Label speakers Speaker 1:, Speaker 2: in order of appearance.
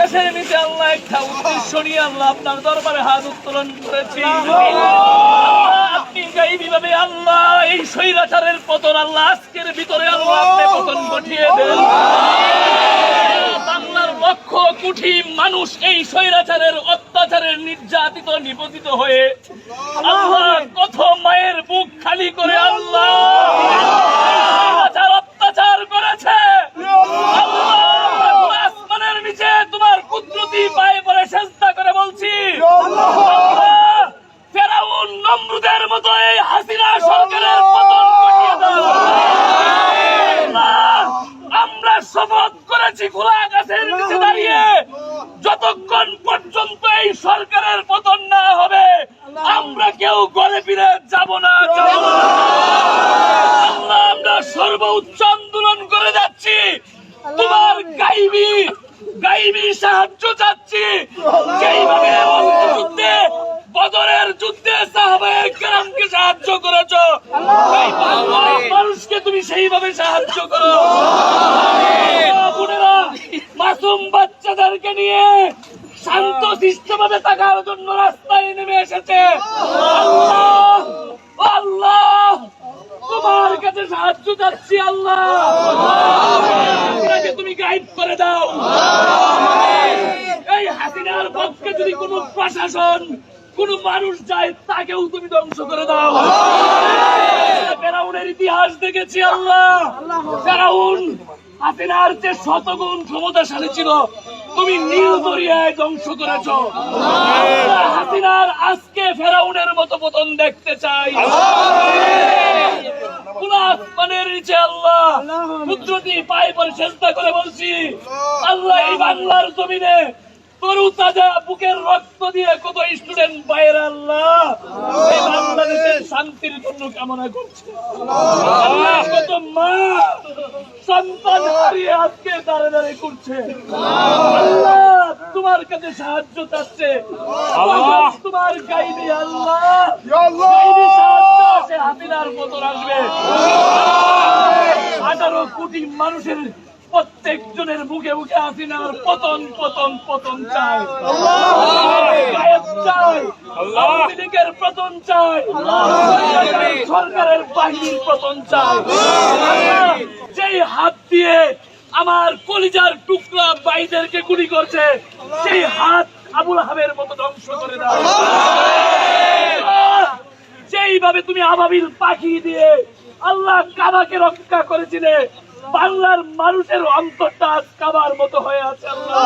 Speaker 1: দেশের নিচে আল্লাহ একটা উদ্দেশ্য নিয়ে আল্লাহ আপনার দরবারে হাত উত্তোলন করেছি। আপনি গাইবীভাবে আল্লাহ এই স্বৈরাচারের পতন আল্লাহ আজকের ভিতরে আল্লাহ আপনি পতন ঘটিয়ে দেন। বাংলার লক্ষ কোটি মানুষ এই স্বৈরাচারের অত্যাচারের নির্যাতিত নিপতিত হয়ে আল্লাহ কত মায়ের বুক খালি করে আল্লাহ অত্যাচার করেছে। আসমানের নিচে তোমার কুদরতি পায়ে পড়ে সেজদা করে বলছি, ফেরাউন নমরুদের মতো এই হাসিনা সরকারের পতন ঘটিয়ে দাও। আমরা শপথ করেছি খোলা গাছের নিচে দাঁড়িয়ে, যতক্ষণ পর্যন্ত এই সরকারের পতন না হবে আমরা কেউ ঘরে ফিরে যাব না। আল্লাহ আমরা সর্বোচ্চ আন্দোলন করে যাচ্ছি, তোমার গাইবী সাহায্য চাচ্ছি। যেইভাবে যুদ্ধে বদরের যুদ্ধে সাহাবায়ে কেরামকে সাহায্য করেছো, মানুষকে তুমি সেইভাবে সাহায্য করো। মাসুম বাচ্চাদেরকে নিয়ে শান্ত শিষ্টভাবে থাকার জন্য রাস্তায় নেমে এসেছে। আল্লাহ আল্লাহ তোমার কাছে সাহায্য চাচ্ছি। আল্লাহ তুমি গাইড করে দাও। এই হাসিনার পক্ষে যদি কোনো প্রশাসন কোন মানুষ যায় তাকেও তুমি ধ্বংস করে দাও। ফেরাউনের ইতিহাস দেখেছি আল্লাহ, ফেরাউন হাসিনার যে শতগুণ ক্ষমতাশালী ছিল তুমি নীল দরিয়ায় ধ্বংস করেছ। হাসিনার আজকে ফেরাউনের মতো পতন দেখতে চাই। আসমানের নিচে আল্লাহ কুদরতি পায়ে পড়ে সেজদা করে বলছি, আল্লাহ এই বাংলার জমিনে তরু তাজা বুকের রক্ত দিয়ে কত স্টুডেন্ট বাইরে আল্লাহ এই বাংলাদেশের শান্তির জন্য কামনা করছে। আল্লাহ কত মা সন্তান হারিয়ে আজকে দাঁড়ে দাঁড়িয়ে করছে। আল্লাহ তোমার কাছে সাহায্য চাচ্ছে। তোমার গাইবি আল্লাহ গাইবি সাহায্য আসে, হাসিনার পতন আসবে। 18 কোটি মানুষের প্রত্যেকজনের মুখে মুখে হাসিনার পতন পতন পতন চাই। আওয়ামী লীগের পতন চাই, সরকারের বাহিনীর পতন চাই। যেই হাত দিয়ে আমার কলিজার টুকরা ভাইদেরকে গুলি করছে সেই হাত আবুল আহাবের মতো ধ্বংস করে দাও। যেইভাবে তুমি আবাবিল পাখি দিয়ে আল্লাহ কাবাকে রক্ষা করেছিলে, বাংলার মানুষের অন্তরটা কাবার মতো হয়ে আছে আল্লাহ।